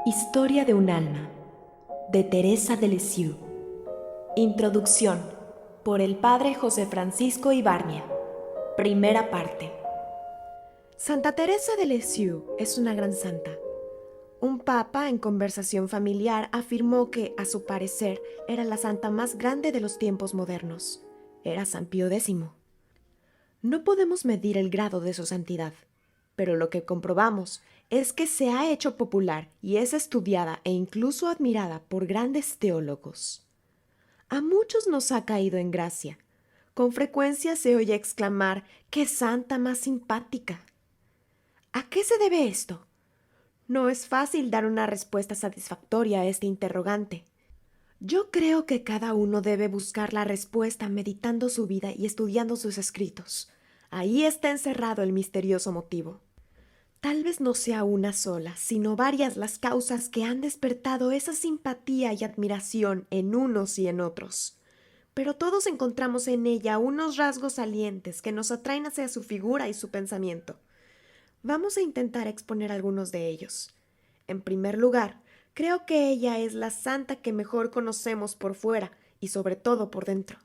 Historia de un alma, de Teresa de Lisieux. Introducción, por el padre José Francisco Ibarnia. Primera parte. Santa Teresa de Lisieux es una gran santa. Un papa en conversación familiar afirmó que, a su parecer, era la santa más grande de los tiempos modernos. Era San Pío X. No podemos medir el grado de su santidad, pero lo que comprobamos es que se ha hecho popular y es estudiada e incluso admirada por grandes teólogos. A muchos nos ha caído en gracia. Con frecuencia se oye exclamar: ¡qué santa más simpática! ¿A qué se debe esto? No es fácil dar una respuesta satisfactoria a este interrogante. Yo creo que cada uno debe buscar la respuesta meditando su vida y estudiando sus escritos. Ahí está encerrado el misterioso motivo. Tal vez no sea una sola, sino varias las causas que han despertado esa simpatía y admiración en unos y en otros. Pero todos encontramos en ella unos rasgos salientes que nos atraen hacia su figura y su pensamiento. Vamos a intentar exponer algunos de ellos. En primer lugar, creo que ella es la santa que mejor conocemos por fuera y sobre todo por dentro.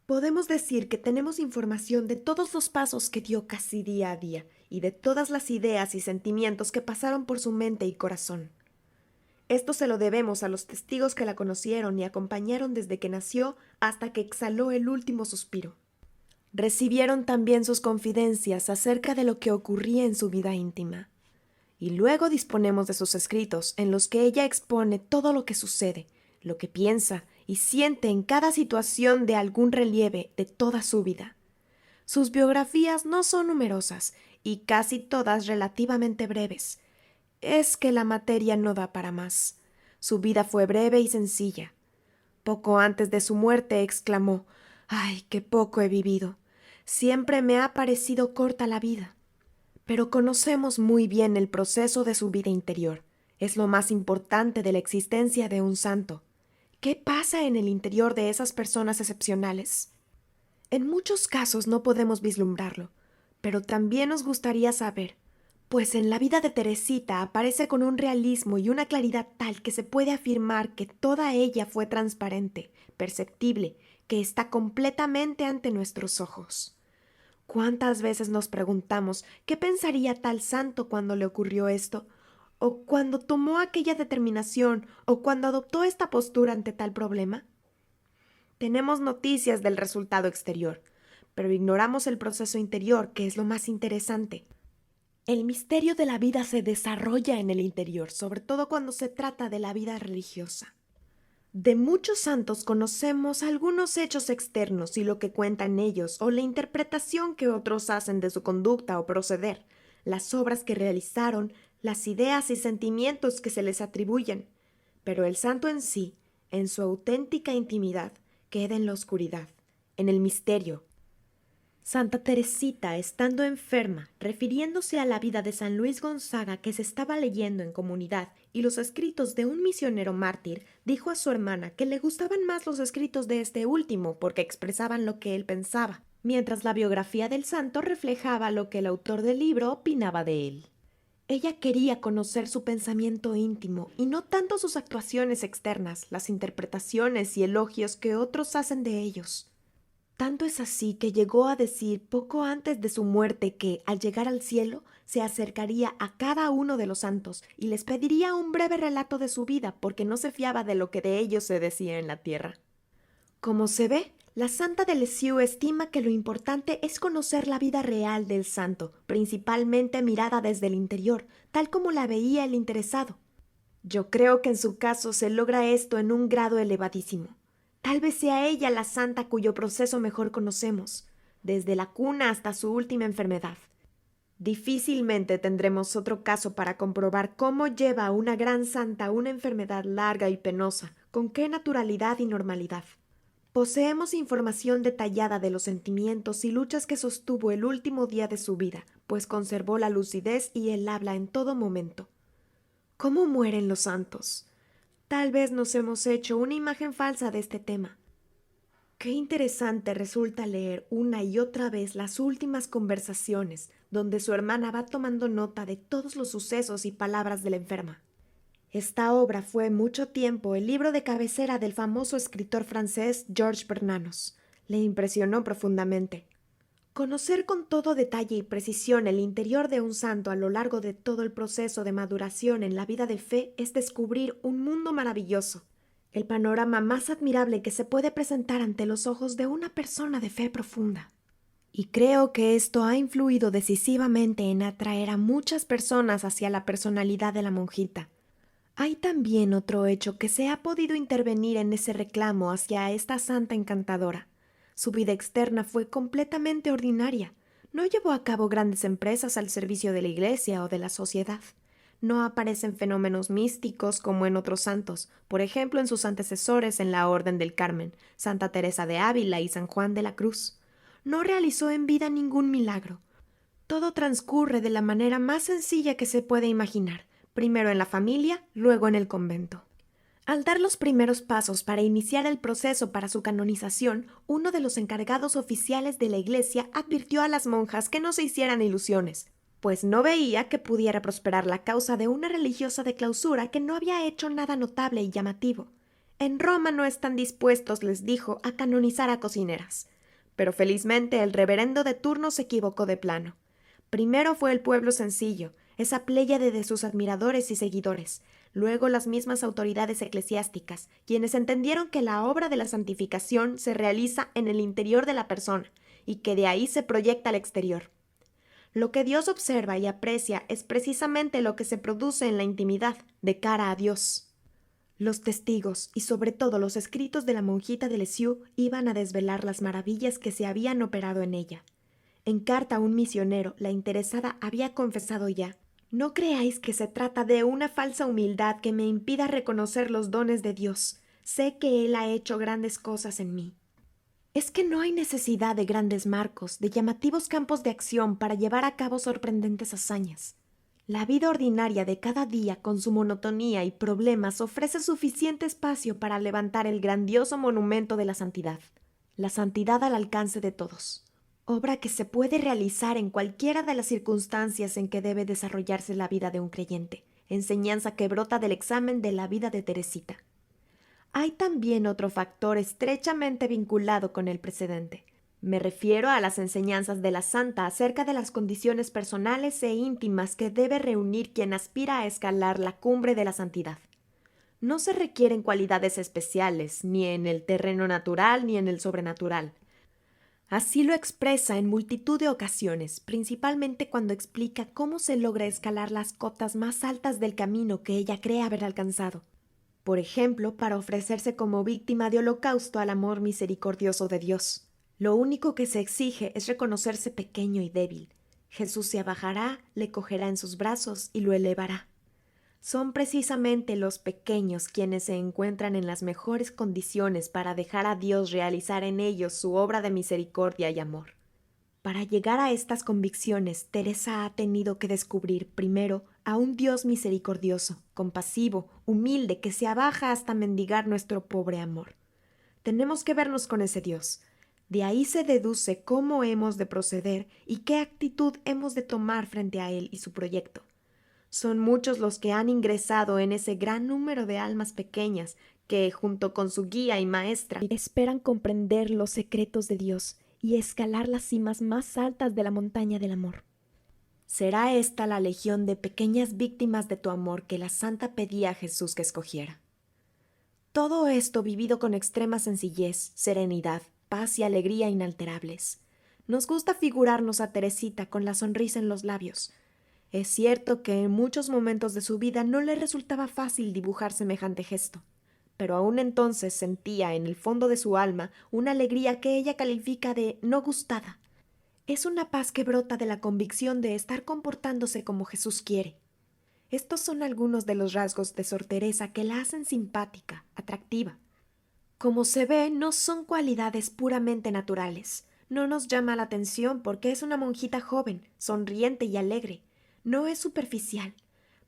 Podemos decir que tenemos información de todos los pasos que dio casi día a día y de todas las ideas y sentimientos que pasaron por su mente y corazón. Esto se lo debemos a los testigos que la conocieron y acompañaron desde que nació hasta que exhaló el último suspiro. Recibieron también sus confidencias acerca de lo que ocurría en su vida íntima. Y luego disponemos de sus escritos, en los que ella expone todo lo que sucede, lo que piensa y siente en cada situación de algún relieve de toda su vida. Sus biografías no son numerosas y casi todas relativamente breves. Es que la materia no da para más. Su vida fue breve y sencilla. Poco antes de su muerte exclamó: «¡Ay, qué poco he vivido! Siempre me ha parecido corta la vida». Pero conocemos muy bien el proceso de su vida interior. Es lo más importante de la existencia de un santo. ¿Qué pasa en el interior de esas personas excepcionales? En muchos casos no podemos vislumbrarlo, pero también nos gustaría saber, pues en la vida de Teresita aparece con un realismo y una claridad tal que se puede afirmar que toda ella fue transparente, perceptible, que está completamente ante nuestros ojos. ¿Cuántas veces nos preguntamos qué pensaría tal santo cuando le ocurrió esto? ¿O cuando tomó aquella determinación? ¿O cuando adoptó esta postura ante tal problema? Tenemos noticias del resultado exterior, pero ignoramos el proceso interior, que es lo más interesante. El misterio de la vida se desarrolla en el interior, sobre todo cuando se trata de la vida religiosa. De muchos santos conocemos algunos hechos externos y lo que cuentan ellos, o la interpretación que otros hacen de su conducta o proceder, las obras que realizaron, las ideas y sentimientos que se les atribuyen. Pero el santo en sí, en su auténtica intimidad, queda en la oscuridad, en el misterio. Santa Teresita, estando enferma, refiriéndose a la vida de San Luis Gonzaga que se estaba leyendo en comunidad y los escritos de un misionero mártir, dijo a su hermana que le gustaban más los escritos de este último porque expresaban lo que él pensaba, mientras la biografía del santo reflejaba lo que el autor del libro opinaba de él. Ella quería conocer su pensamiento íntimo y no tanto sus actuaciones externas, las interpretaciones y elogios que otros hacen de ellos. Tanto es así que llegó a decir poco antes de su muerte que, al llegar al cielo, se acercaría a cada uno de los santos y les pediría un breve relato de su vida porque no se fiaba de lo que de ellos se decía en la tierra. Como se ve, la santa de Lisieux estima que lo importante es conocer la vida real del santo, principalmente mirada desde el interior, tal como la veía el interesado. Yo creo que en su caso se logra esto en un grado elevadísimo. Tal vez sea ella la santa cuyo proceso mejor conocemos, desde la cuna hasta su última enfermedad. Difícilmente tendremos otro caso para comprobar cómo lleva una gran santa una enfermedad larga y penosa, con qué naturalidad y normalidad. Poseemos información detallada de los sentimientos y luchas que sostuvo el último día de su vida, pues conservó la lucidez y el habla en todo momento. ¿Cómo mueren los santos? Tal vez nos hemos hecho una imagen falsa de este tema. Qué interesante resulta leer una y otra vez las últimas conversaciones, donde su hermana va tomando nota de todos los sucesos y palabras de la enferma. Esta obra fue mucho tiempo el libro de cabecera del famoso escritor francés Georges Bernanos. Le impresionó profundamente. Conocer con todo detalle y precisión el interior de un santo a lo largo de todo el proceso de maduración en la vida de fe es descubrir un mundo maravilloso, el panorama más admirable que se puede presentar ante los ojos de una persona de fe profunda. Y creo que esto ha influido decisivamente en atraer a muchas personas hacia la personalidad de la monjita. Hay también otro hecho que se ha podido intervenir en ese reclamo hacia esta santa encantadora. Su vida externa fue completamente ordinaria. No llevó a cabo grandes empresas al servicio de la Iglesia o de la sociedad. No aparecen fenómenos místicos como en otros santos, por ejemplo en sus antecesores en la Orden del Carmen, Santa Teresa de Ávila y San Juan de la Cruz. No realizó en vida ningún milagro. Todo transcurre de la manera más sencilla que se puede imaginar, primero en la familia, luego en el convento. Al dar los primeros pasos para iniciar el proceso para su canonización, uno de los encargados oficiales de la Iglesia advirtió a las monjas que no se hicieran ilusiones, pues no veía que pudiera prosperar la causa de una religiosa de clausura que no había hecho nada notable y llamativo. En Roma no están dispuestos, les dijo, a canonizar a cocineras. Pero felizmente el reverendo de turno se equivocó de plano. Primero fue el pueblo sencillo, esa pléyade de sus admiradores y seguidores, luego las mismas autoridades eclesiásticas, quienes entendieron que la obra de la santificación se realiza en el interior de la persona y que de ahí se proyecta al exterior. Lo que Dios observa y aprecia es precisamente lo que se produce en la intimidad, de cara a Dios. Los testigos, y sobre todo los escritos de la monjita de Lisieux, iban a desvelar las maravillas que se habían operado en ella. En carta a un misionero, la interesada había confesado ya: «No creáis que se trata de una falsa humildad que me impida reconocer los dones de Dios. Sé que Él ha hecho grandes cosas en mí. Es que no hay necesidad de grandes marcos, de llamativos campos de acción para llevar a cabo sorprendentes hazañas. La vida ordinaria de cada día, con su monotonía y problemas, ofrece suficiente espacio para levantar el grandioso monumento de la santidad al alcance de todos. Obra que se puede realizar en cualquiera de las circunstancias en que debe desarrollarse la vida de un creyente, enseñanza que brota del examen de la vida de Teresita. Hay también otro factor estrechamente vinculado con el precedente. Me refiero a las enseñanzas de la santa acerca de las condiciones personales e íntimas que debe reunir quien aspira a escalar la cumbre de la santidad. No se requieren cualidades especiales, ni en el terreno natural ni en el sobrenatural. Así lo expresa en multitud de ocasiones, principalmente cuando explica cómo se logra escalar las cotas más altas del camino que ella cree haber alcanzado. Por ejemplo, para ofrecerse como víctima de holocausto al amor misericordioso de Dios. Lo único que se exige es reconocerse pequeño y débil. Jesús se abajará, le cogerá en sus brazos y lo elevará. Son precisamente los pequeños quienes se encuentran en las mejores condiciones para dejar a Dios realizar en ellos su obra de misericordia y amor. Para llegar a estas convicciones, Teresa ha tenido que descubrir primero a un Dios misericordioso, compasivo, humilde, que se abaja hasta mendigar nuestro pobre amor. Tenemos que vernos con ese Dios. De ahí se deduce cómo hemos de proceder y qué actitud hemos de tomar frente a Él y su proyecto. Son muchos los que han ingresado en ese gran número de almas pequeñas que, junto con su guía y maestra, esperan comprender los secretos de Dios y escalar las cimas más altas de la montaña del amor. Será esta la legión de pequeñas víctimas de tu amor que la santa pedía a Jesús que escogiera. Todo esto vivido con extrema sencillez, serenidad, paz y alegría inalterables. Nos gusta figurarnos a Teresita con la sonrisa en los labios. Es cierto que en muchos momentos de su vida no le resultaba fácil dibujar semejante gesto, pero aún entonces sentía en el fondo de su alma una alegría que ella califica de no gustada. Es una paz que brota de la convicción de estar comportándose como Jesús quiere. Estos son algunos de los rasgos de Sor Teresa que la hacen simpática, atractiva. Como se ve, no son cualidades puramente naturales. No nos llama la atención porque es una monjita joven, sonriente y alegre. No es superficial.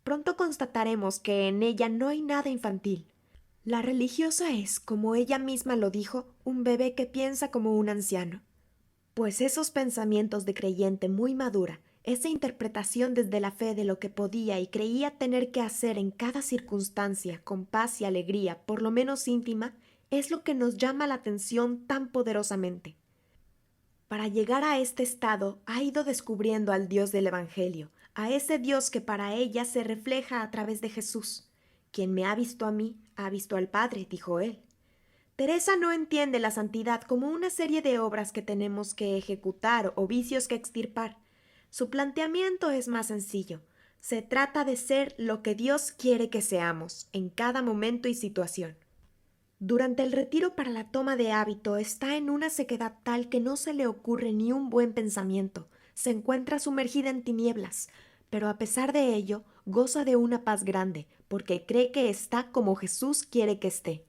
Pronto constataremos que en ella no hay nada infantil. La religiosa es, como ella misma lo dijo, un bebé que piensa como un anciano. Pues esos pensamientos de creyente muy madura, esa interpretación desde la fe de lo que podía y creía tener que hacer en cada circunstancia con paz y alegría, por lo menos íntima, es lo que nos llama la atención tan poderosamente. Para llegar a este estado ha ido descubriendo al Dios del Evangelio, a ese Dios que para ella se refleja a través de Jesús. Quien me ha visto a mí, ha visto al Padre, dijo él. Teresa no entiende la santidad como una serie de obras que tenemos que ejecutar o vicios que extirpar. Su planteamiento es más sencillo. Se trata de ser lo que Dios quiere que seamos, en cada momento y situación. Durante el retiro para la toma de hábito está en una sequedad tal que no se le ocurre ni un buen pensamiento. Se encuentra sumergida en tinieblas, pero a pesar de ello goza de una paz grande, porque cree que está como Jesús quiere que esté.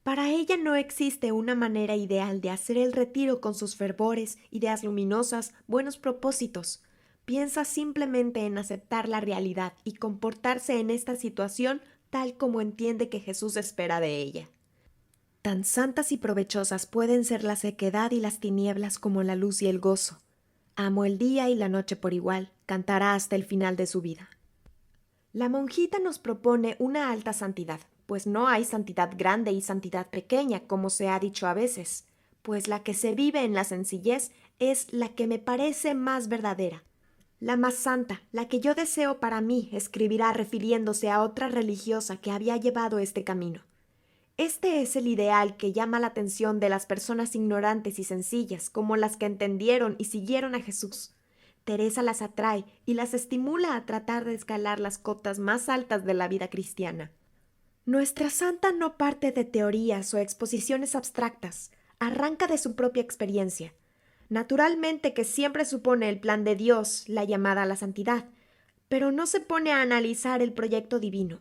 Para ella no existe una manera ideal de hacer el retiro con sus fervores, ideas luminosas, buenos propósitos. Piensa simplemente en aceptar la realidad y comportarse en esta situación tal como entiende que Jesús espera de ella. Tan santas y provechosas pueden ser la sequedad y las tinieblas como la luz y el gozo. Amo el día y la noche por igual, cantará hasta el final de su vida. La monjita nos propone una alta santidad, pues no hay santidad grande y santidad pequeña, como se ha dicho a veces, pues la que se vive en la sencillez es la que me parece más verdadera. La más santa, la que yo deseo para mí, escribirá refiriéndose a otra religiosa que había llevado este camino. Este es el ideal que llama la atención de las personas ignorantes y sencillas, como las que entendieron y siguieron a Jesús. Teresa las atrae y las estimula a tratar de escalar las cotas más altas de la vida cristiana. Nuestra santa no parte de teorías o exposiciones abstractas, arranca de su propia experiencia. Naturalmente que siempre supone el plan de Dios, la llamada a la santidad, pero no se pone a analizar el proyecto divino.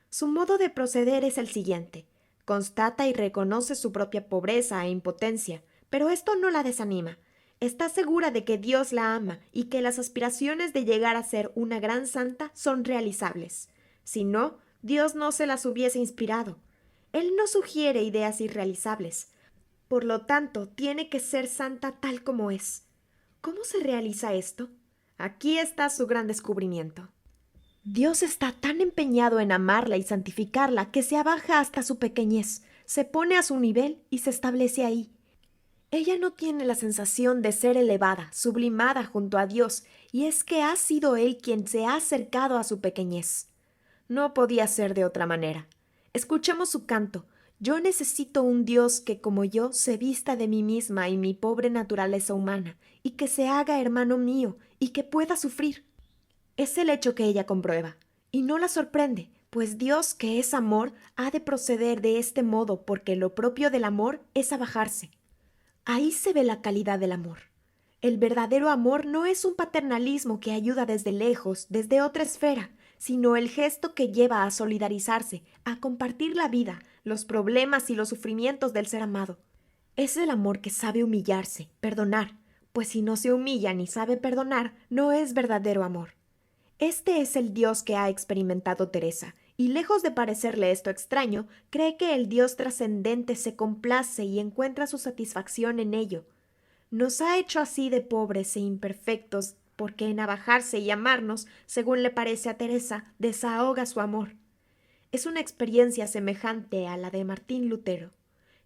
Su modo de proceder es el siguiente. Constata y reconoce su propia pobreza e impotencia, pero esto no la desanima. Está segura de que Dios la ama y que las aspiraciones de llegar a ser una gran santa son realizables. Si no, Dios no se las hubiese inspirado. Él no sugiere ideas irrealizables. Por lo tanto, tiene que ser santa tal como es. ¿Cómo se realiza esto? Aquí está su gran descubrimiento. Dios está tan empeñado en amarla y santificarla que se abaja hasta su pequeñez, se pone a su nivel y se establece ahí. Ella no tiene la sensación de ser elevada, sublimada junto a Dios, y es que ha sido Él quien se ha acercado a su pequeñez. No podía ser de otra manera. Escuchemos su canto. Yo necesito un Dios que, como yo, se vista de mí misma y mi pobre naturaleza humana, y que se haga hermano mío, y que pueda sufrir. Es el hecho que ella comprueba, y no la sorprende, pues Dios, que es amor, ha de proceder de este modo porque lo propio del amor es abajarse. Ahí se ve la calidad del amor. El verdadero amor no es un paternalismo que ayuda desde lejos, desde otra esfera, sino el gesto que lleva a solidarizarse, a compartir la vida, los problemas y los sufrimientos del ser amado. Es el amor que sabe humillarse, perdonar, pues si no se humilla ni sabe perdonar, no es verdadero amor. Este es el Dios que ha experimentado Teresa, y lejos de parecerle esto extraño, cree que el Dios trascendente se complace y encuentra su satisfacción en ello. Nos ha hecho así de pobres e imperfectos, porque en abajarse y amarnos, según le parece a Teresa, desahoga su amor. Es una experiencia semejante a la de Martín Lutero.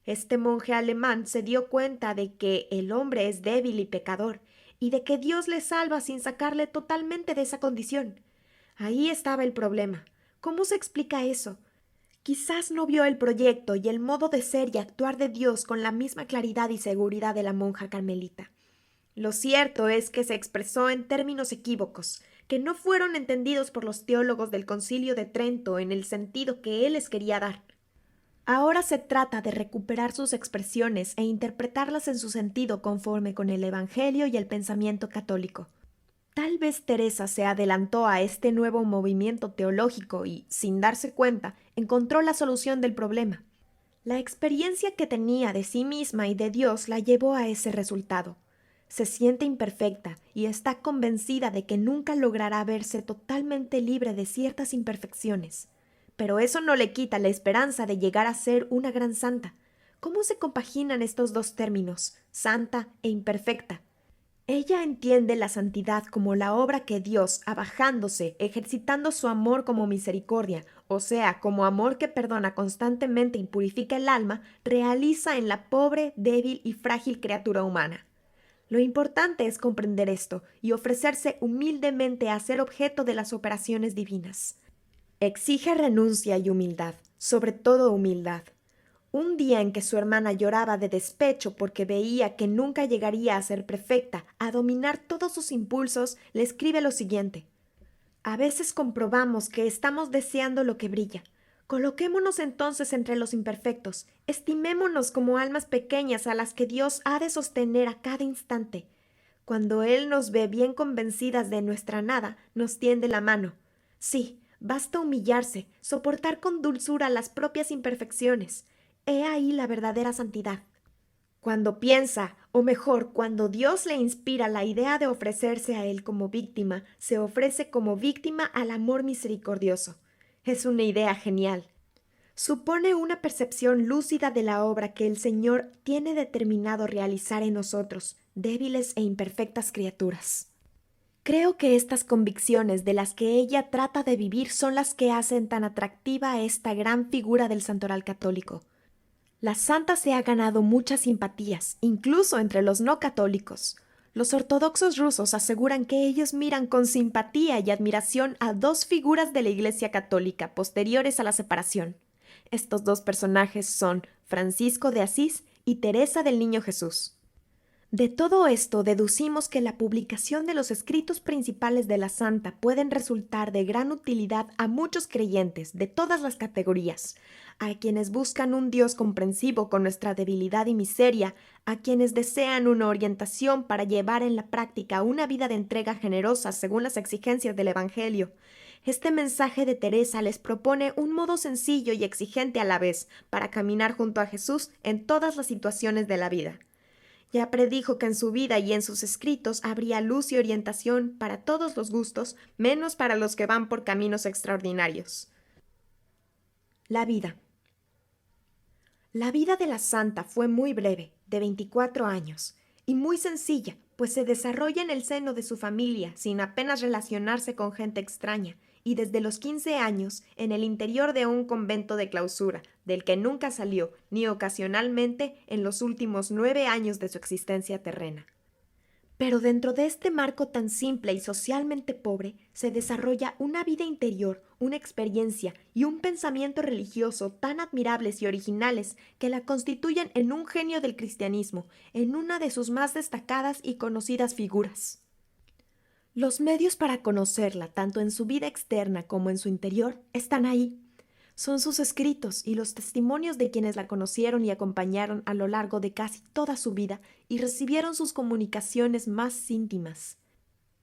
Este monje alemán se dio cuenta de que el hombre es débil y pecador, y de que Dios le salva sin sacarle totalmente de esa condición. Ahí estaba el problema. ¿Cómo se explica eso? Quizás no vio el proyecto y el modo de ser y actuar de Dios con la misma claridad y seguridad de la monja carmelita. Lo cierto es que se expresó en términos equívocos, que no fueron entendidos por los teólogos del Concilio de Trento en el sentido que él les quería dar. Ahora se trata de recuperar sus expresiones e interpretarlas en su sentido conforme con el Evangelio y el pensamiento católico. Tal vez Teresa se adelantó a este nuevo movimiento teológico y, sin darse cuenta, encontró la solución del problema. La experiencia que tenía de sí misma y de Dios la llevó a ese resultado. Se siente imperfecta y está convencida de que nunca logrará verse totalmente libre de ciertas imperfecciones. Pero eso no le quita la esperanza de llegar a ser una gran santa. ¿Cómo se compaginan estos dos términos, santa e imperfecta? Ella entiende la santidad como la obra que Dios, abajándose, ejercitando su amor como misericordia, o sea, como amor que perdona constantemente y purifica el alma, realiza en la pobre, débil y frágil criatura humana. Lo importante es comprender esto y ofrecerse humildemente a ser objeto de las operaciones divinas. Exige renuncia y humildad, sobre todo humildad. Un día en que su hermana lloraba de despecho porque veía que nunca llegaría a ser perfecta, a dominar todos sus impulsos, le escribe lo siguiente: a veces comprobamos que estamos deseando lo que brilla. Coloquémonos entonces entre los imperfectos, estimémonos como almas pequeñas a las que Dios ha de sostener a cada instante. Cuando Él nos ve bien convencidas de nuestra nada, nos tiende la mano. Sí, basta humillarse, soportar con dulzura las propias imperfecciones. He ahí la verdadera santidad. Cuando piensa, o mejor, cuando Dios le inspira la idea de ofrecerse a Él como víctima, se ofrece como víctima al amor misericordioso. Es una idea genial. Supone una percepción lúcida de la obra que el Señor tiene determinado realizar en nosotros, débiles e imperfectas criaturas. Creo que estas convicciones de las que ella trata de vivir son las que hacen tan atractiva a esta gran figura del santoral católico. La santa se ha ganado muchas simpatías, incluso entre los no católicos. Los ortodoxos rusos aseguran que ellos miran con simpatía y admiración a dos figuras de la Iglesia católica posteriores a la separación. Estos dos personajes son Francisco de Asís y Teresa del Niño Jesús. De todo esto deducimos que la publicación de los escritos principales de la santa pueden resultar de gran utilidad a muchos creyentes de todas las categorías, a quienes buscan un Dios comprensivo con nuestra debilidad y miseria, a quienes desean una orientación para llevar en la práctica una vida de entrega generosa según las exigencias del Evangelio. Este mensaje de Teresa les propone un modo sencillo y exigente a la vez para caminar junto a Jesús en todas las situaciones de la vida. Ya predijo que en su vida y en sus escritos habría luz y orientación para todos los gustos, menos para los que van por caminos extraordinarios. La vida. La vida de la santa fue muy breve, de 24 años, y muy sencilla, pues se desarrolla en el seno de su familia, sin apenas relacionarse con gente extraña, y desde los 15 años en el interior de un convento de clausura, del que nunca salió, ni ocasionalmente en los últimos 9 años de su existencia terrena. Pero dentro de este marco tan simple y socialmente pobre se desarrolla una vida interior, una experiencia y un pensamiento religioso tan admirables y originales que la constituyen en un genio del cristianismo, en una de sus más destacadas y conocidas figuras. Los medios para conocerla, tanto en su vida externa como en su interior, están ahí. Son sus escritos y los testimonios de quienes la conocieron y acompañaron a lo largo de casi toda su vida y recibieron sus comunicaciones más íntimas.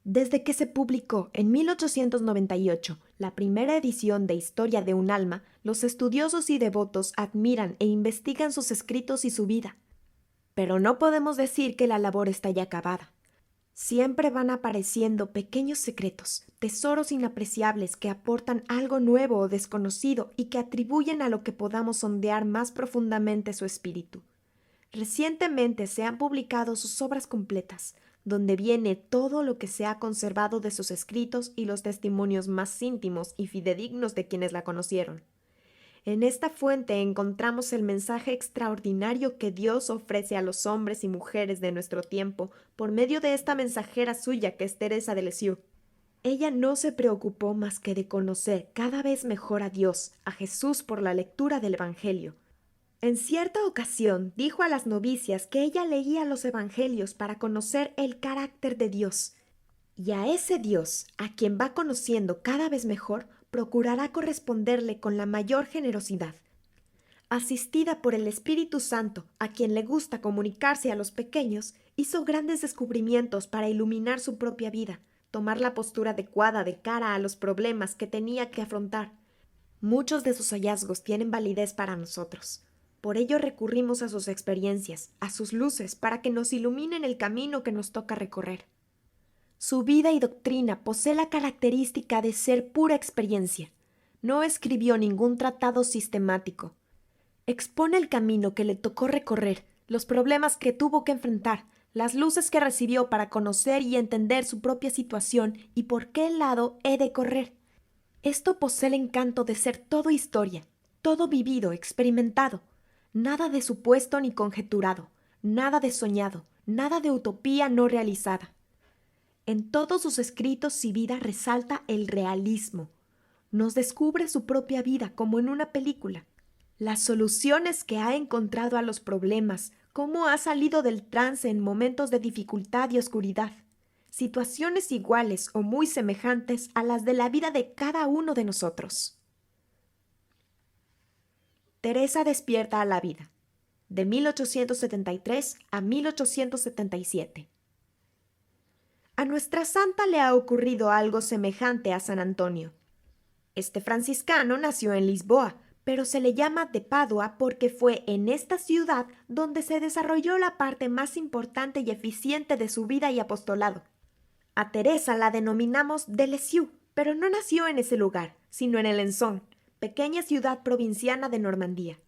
Desde que se publicó en 1898 la primera edición de Historia de un alma, los estudiosos y devotos admiran e investigan sus escritos y su vida. Pero no podemos decir que la labor está ya acabada. Siempre van apareciendo pequeños secretos, tesoros inapreciables que aportan algo nuevo o desconocido y que atribuyen a lo que podamos sondear más profundamente su espíritu. Recientemente se han publicado sus obras completas, donde viene todo lo que se ha conservado de sus escritos y los testimonios más íntimos y fidedignos de quienes la conocieron. En esta fuente encontramos el mensaje extraordinario que Dios ofrece a los hombres y mujeres de nuestro tiempo por medio de esta mensajera suya que es Teresa de Lisieux. Ella no se preocupó más que de conocer cada vez mejor a Dios, a Jesús por la lectura del Evangelio. En cierta ocasión dijo a las novicias que ella leía los Evangelios para conocer el carácter de Dios. Y a ese Dios, a quien va conociendo cada vez mejor, procurará corresponderle con la mayor generosidad. Asistida por el Espíritu Santo, a quien le gusta comunicarse a los pequeños, hizo grandes descubrimientos para iluminar su propia vida, tomar la postura adecuada de cara a los problemas que tenía que afrontar. Muchos de sus hallazgos tienen validez para nosotros. Por ello recurrimos a sus experiencias, a sus luces, para que nos iluminen el camino que nos toca recorrer. Su vida y doctrina posee la característica de ser pura experiencia. No escribió ningún tratado sistemático. Expone el camino que le tocó recorrer, los problemas que tuvo que enfrentar, las luces que recibió para conocer y entender su propia situación y por qué lado he de correr. Esto posee el encanto de ser todo historia, todo vivido, experimentado, nada de supuesto ni conjeturado, nada de soñado, nada de utopía no realizada. En todos sus escritos y vida resalta el realismo. Nos descubre su propia vida como en una película. Las soluciones que ha encontrado a los problemas, cómo ha salido del trance en momentos de dificultad y oscuridad. Situaciones iguales o muy semejantes a las de la vida de cada uno de nosotros. Teresa despierta a la vida, de 1873 a 1877. A nuestra santa le ha ocurrido algo semejante a San Antonio. Este franciscano nació en Lisboa, pero se le llama de Padua porque fue en esta ciudad donde se desarrolló la parte más importante y eficiente de su vida y apostolado. A Teresa la denominamos de Lisieux, pero no nació en ese lugar, sino en Alençon, pequeña ciudad provinciana de Normandía.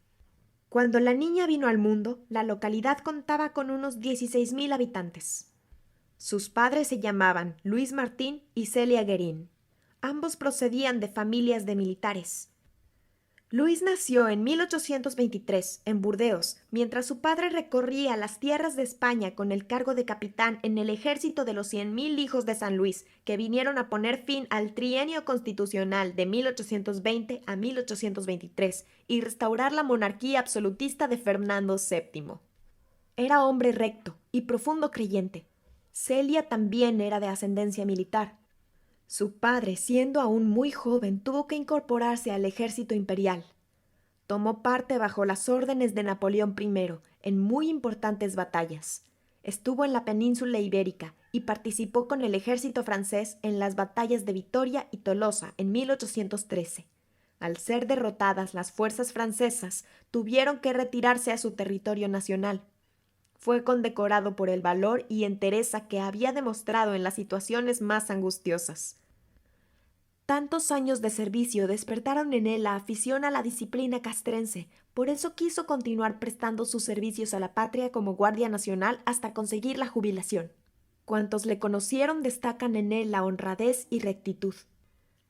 Cuando la niña vino al mundo, la localidad contaba con unos 16,000 habitantes. Sus padres se llamaban Luis Martín y Celia Guerin. Ambos procedían de familias de militares. Luis nació en 1823 en Burdeos, mientras su padre recorría las tierras de España con el cargo de capitán en el ejército de los 100,000 hijos de San Luis, que vinieron a poner fin al trienio constitucional de 1820 a 1823 y restaurar la monarquía absolutista de Fernando VII. Era hombre recto y profundo creyente. Celia también era de ascendencia militar. Su padre, siendo aún muy joven, tuvo que incorporarse al ejército imperial. Tomó parte bajo las órdenes de Napoleón I en muy importantes batallas. Estuvo en la península ibérica y participó con el ejército francés en las batallas de Vitoria y Tolosa en 1813. Al ser derrotadas las fuerzas francesas, tuvieron que retirarse a su territorio nacional. Fue condecorado por el valor y entereza que había demostrado en las situaciones más angustiosas. Tantos años de servicio despertaron en él la afición a la disciplina castrense, por eso quiso continuar prestando sus servicios a la patria como guardia nacional hasta conseguir la jubilación. Cuantos le conocieron destacan en él la honradez y rectitud.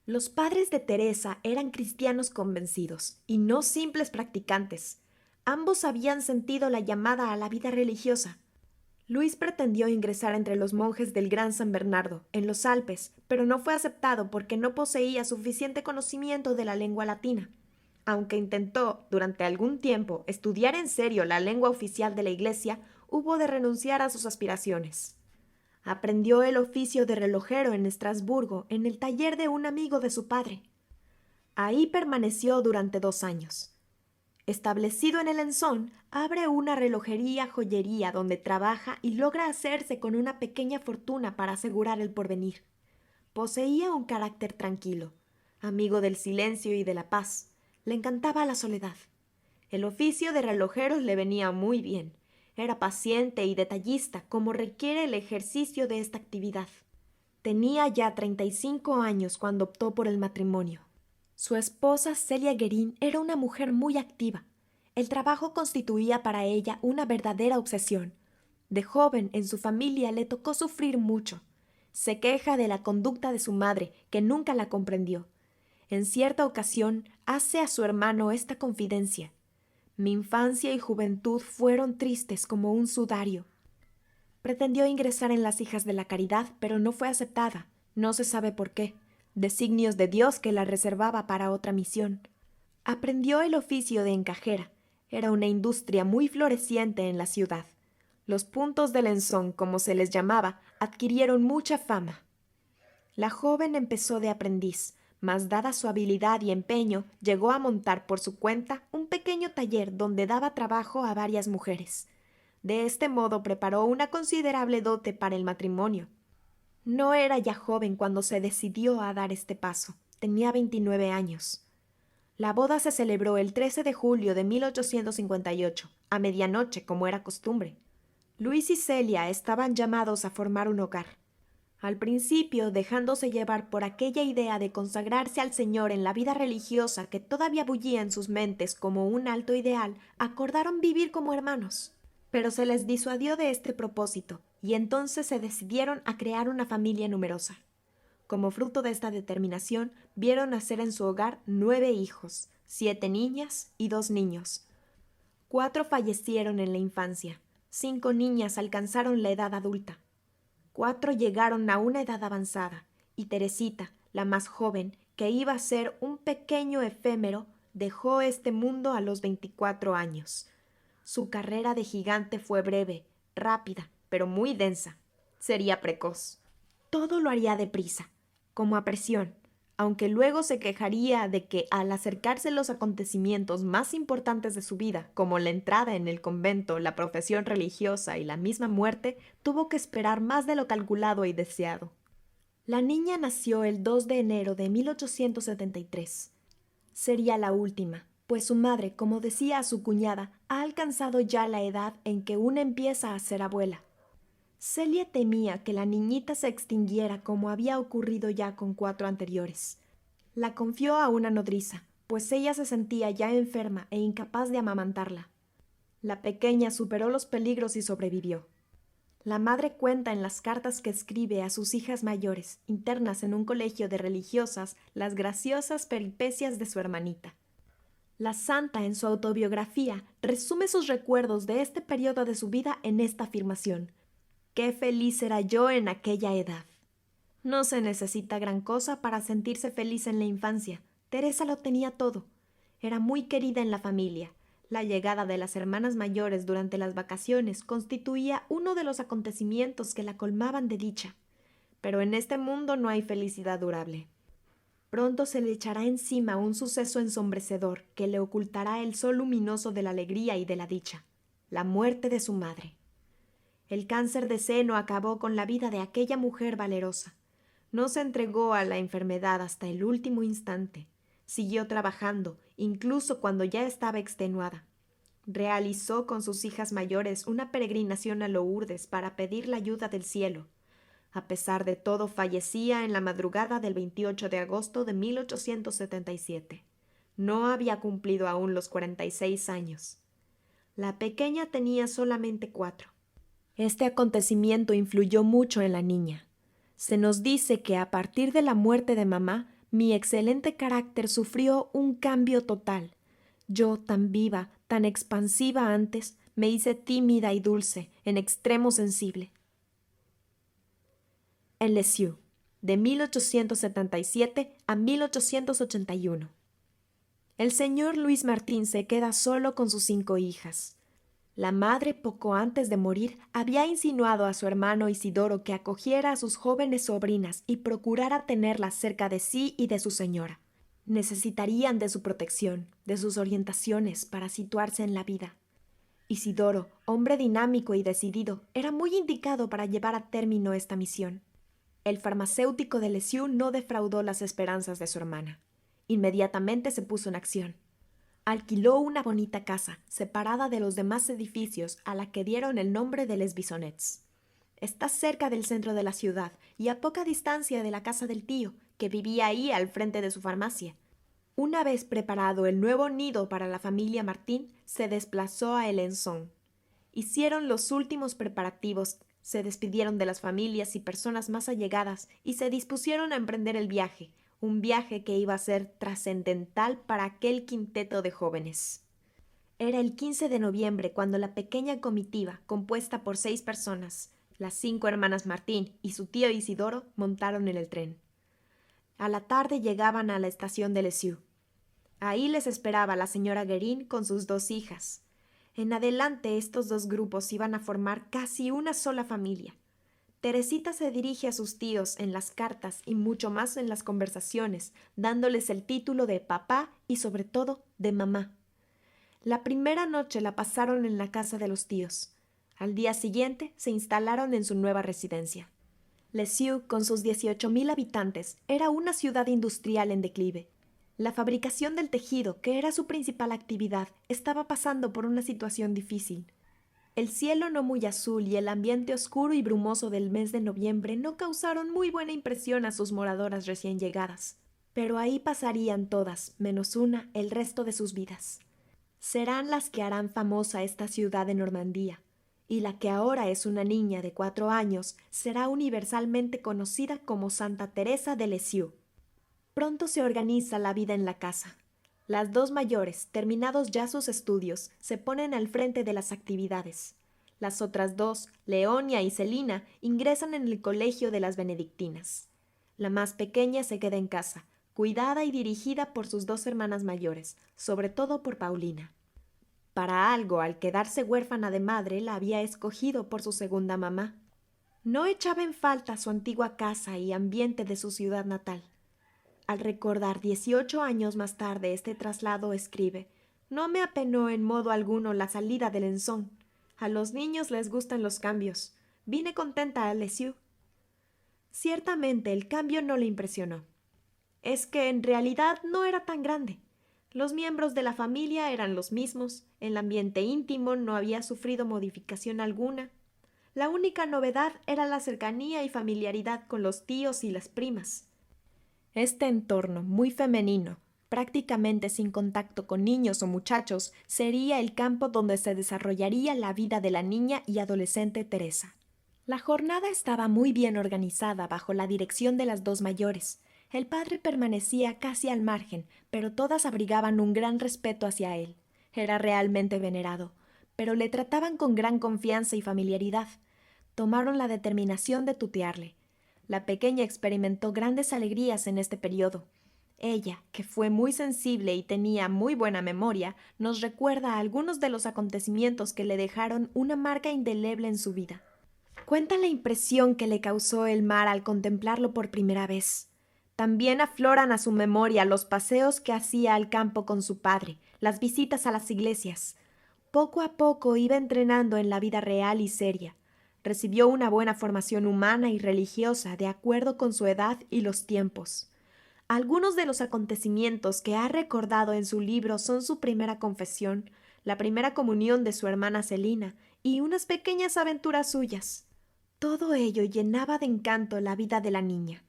Los padres de Teresa eran cristianos convencidos, y no simples practicantes. Ambos habían sentido la llamada a la vida religiosa. Luis pretendió ingresar entre los monjes del Gran San Bernardo, en los Alpes, pero no fue aceptado porque no poseía suficiente conocimiento de la lengua latina. Aunque intentó, durante algún tiempo, estudiar en serio la lengua oficial de la Iglesia, hubo de renunciar a sus aspiraciones. Aprendió el oficio de relojero en Estrasburgo, en el taller de un amigo de su padre. Ahí permaneció durante 2 años. Establecido en Alençon, abre una relojería-joyería donde trabaja y logra hacerse con una pequeña fortuna para asegurar el porvenir. Poseía un carácter tranquilo, amigo del silencio y de la paz. Le encantaba la soledad. El oficio de relojero le venía muy bien. Era paciente y detallista, como requiere el ejercicio de esta actividad. Tenía ya 35 años cuando optó por el matrimonio. Su esposa Celia Guerin era una mujer muy activa. El trabajo constituía para ella una verdadera obsesión. De joven, en su familia le tocó sufrir mucho. Se queja de la conducta de su madre, que nunca la comprendió. En cierta ocasión, hace a su hermano esta confidencia. Mi infancia y juventud fueron tristes como un sudario. Pretendió ingresar en las Hijas de la Caridad, pero no fue aceptada. No se sabe por qué. Designios de Dios que la reservaba para otra misión. Aprendió el oficio de encajera. Era una industria muy floreciente en la ciudad. Los puntos de Alençon, como se les llamaba, adquirieron mucha fama. La joven empezó de aprendiz, mas dada su habilidad y empeño, llegó a montar por su cuenta un pequeño taller donde daba trabajo a varias mujeres. De este modo preparó una considerable dote para el matrimonio. No era ya joven cuando se decidió a dar este paso. Tenía 29 años. La boda se celebró el 13 de julio de 1858, a medianoche, como era costumbre. Luis y Celia estaban llamados a formar un hogar. Al principio, dejándose llevar por aquella idea de consagrarse al Señor en la vida religiosa que todavía bullía en sus mentes como un alto ideal, acordaron vivir como hermanos. Pero se les disuadió de este propósito, y entonces se decidieron a crear una familia numerosa. Como fruto de esta determinación, vieron nacer en su hogar 9 hijos, 7 niñas y 2 niños. 4 fallecieron en la infancia, 5 niñas alcanzaron la edad adulta, 4 llegaron a una edad avanzada, y Teresita, la más joven, que iba a ser un pequeño efémero, dejó este mundo a los 24 años. Su carrera de gigante fue breve, rápida, pero muy densa. Sería precoz. Todo lo haría deprisa, como a presión, aunque luego se quejaría de que al acercarse los acontecimientos más importantes de su vida, como la entrada en el convento, la profesión religiosa y la misma muerte, tuvo que esperar más de lo calculado y deseado. La niña nació el 2 de enero de 1873. Sería la última, pues su madre, como decía a su cuñada, ha alcanzado ya la edad en que una empieza a ser abuela. Celia temía que la niñita se extinguiera como había ocurrido ya con 4 anteriores. La confió a una nodriza, pues ella se sentía ya enferma e incapaz de amamantarla. La pequeña superó los peligros y sobrevivió. La madre cuenta en las cartas que escribe a sus hijas mayores, internas en un colegio de religiosas, las graciosas peripecias de su hermanita. La santa, en su autobiografía, resume sus recuerdos de este periodo de su vida en esta afirmación: «Qué feliz era yo en aquella edad». No se necesita gran cosa para sentirse feliz en la infancia. Teresa lo tenía todo. Era muy querida en la familia. La llegada de las hermanas mayores durante las vacaciones constituía uno de los acontecimientos que la colmaban de dicha. Pero en este mundo no hay felicidad durable. Pronto se le echará encima un suceso ensombrecedor que le ocultará el sol luminoso de la alegría y de la dicha: la muerte de su madre. El cáncer de seno acabó con la vida de aquella mujer valerosa. No se entregó a la enfermedad hasta el último instante. Siguió trabajando, incluso cuando ya estaba extenuada. Realizó con sus hijas mayores una peregrinación a Lourdes para pedir la ayuda del cielo. A pesar de todo, fallecía en la madrugada del 28 de agosto de 1877. No había cumplido aún los 46 años. La pequeña tenía solamente 4. Este acontecimiento influyó mucho en la niña. Se nos dice que a partir de la muerte de mamá, mi excelente carácter sufrió un cambio total. Yo, tan viva, tan expansiva antes, me hice tímida y dulce, en extremo sensible. En Lisieux, de 1877 a 1881. El señor Luis Martín se queda solo con sus 5 hijas. La madre, poco antes de morir, había insinuado a su hermano Isidoro que acogiera a sus jóvenes sobrinas y procurara tenerlas cerca de sí y de su señora. Necesitarían de su protección, de sus orientaciones para situarse en la vida. Isidoro, hombre dinámico y decidido, era muy indicado para llevar a término esta misión. El farmacéutico de Lisieux no defraudó las esperanzas de su hermana. Inmediatamente se puso en acción. Alquiló una bonita casa, separada de los demás edificios, a la que dieron el nombre de Les Bisonets. Está cerca del centro de la ciudad y a poca distancia de la casa del tío, que vivía ahí al frente de su farmacia. Una vez preparado el nuevo nido para la familia Martín, se desplazó a Alençon. Hicieron los últimos preparativos, se despidieron de las familias y personas más allegadas y se dispusieron a emprender el viaje, un viaje que iba a ser trascendental para aquel quinteto de jóvenes. Era el 15 de noviembre cuando la pequeña comitiva, compuesta por 6 personas, las 5 hermanas Martín y su tío Isidoro, montaron en el tren. A la tarde llegaban a la estación de Lisieux. Ahí les esperaba la señora Guérin con sus 2 hijas. En adelante estos 2 grupos iban a formar casi una sola familia. Teresita se dirige a sus tíos en las cartas y mucho más en las conversaciones, dándoles el título de papá y sobre todo de mamá. La primera noche la pasaron en la casa de los tíos. Al día siguiente se instalaron en su nueva residencia. Lisieux, con sus 18,000 habitantes, era una ciudad industrial en declive. La fabricación del tejido, que era su principal actividad, estaba pasando por una situación difícil. El cielo no muy azul y el ambiente oscuro y brumoso del mes de noviembre no causaron muy buena impresión a sus moradoras recién llegadas. Pero ahí pasarían todas, menos una, el resto de sus vidas. Serán las que harán famosa esta ciudad de Normandía. y la que ahora es una niña de 4 años será universalmente conocida como Santa Teresa de Lisieux. Pronto se organiza la vida en la casa. Las dos mayores, terminados ya sus estudios, se ponen al frente de las actividades. Las otras dos, Leonia y Celina, ingresan en el colegio de las benedictinas. La más pequeña se queda en casa, cuidada y dirigida por sus dos hermanas mayores, sobre todo por Paulina. Para algo, al quedarse huérfana de madre, la había escogido por su segunda mamá. No echaba en falta su antigua casa y ambiente de su ciudad natal. Al recordar 18 años más tarde este traslado, escribe: «No me apenó en modo alguno la salida del Enzón. A los niños les gustan los cambios. Vine contenta a Lisieux». Ciertamente el cambio no le impresionó. Es que en realidad no era tan grande. Los miembros de la familia eran los mismos, el ambiente íntimo no había sufrido modificación alguna. La única novedad era la cercanía y familiaridad con los tíos y las primas. Este entorno, muy femenino, prácticamente sin contacto con niños o muchachos, sería el campo donde se desarrollaría la vida de la niña y adolescente Teresa. La jornada estaba muy bien organizada bajo la dirección de las dos mayores. El padre permanecía casi al margen, pero todas abrigaban un gran respeto hacia él. Era realmente venerado, pero le trataban con gran confianza y familiaridad. Tomaron la determinación de tutearle. La pequeña experimentó grandes alegrías en este periodo. Ella, que fue muy sensible y tenía muy buena memoria, nos recuerda algunos de los acontecimientos que le dejaron una marca indeleble en su vida. Cuenta la impresión que le causó el mar al contemplarlo por primera vez. También afloran a su memoria los paseos que hacía al campo con su padre, las visitas a las iglesias. Poco a poco iba entrenando en la vida real y seria. Recibió una buena formación humana y religiosa de acuerdo con su edad y los tiempos. Algunos de los acontecimientos que ha recordado en su libro son su primera confesión, la primera comunión de su hermana Celina y unas pequeñas aventuras suyas. Todo ello llenaba de encanto la vida de la niña.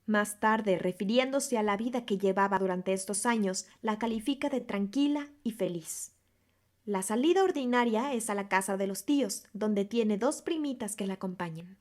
Más tarde, refiriéndose a la vida que llevaba durante estos años, la califica de tranquila y feliz. La salida ordinaria es a la casa de los tíos, donde tiene dos primitas que la acompañan.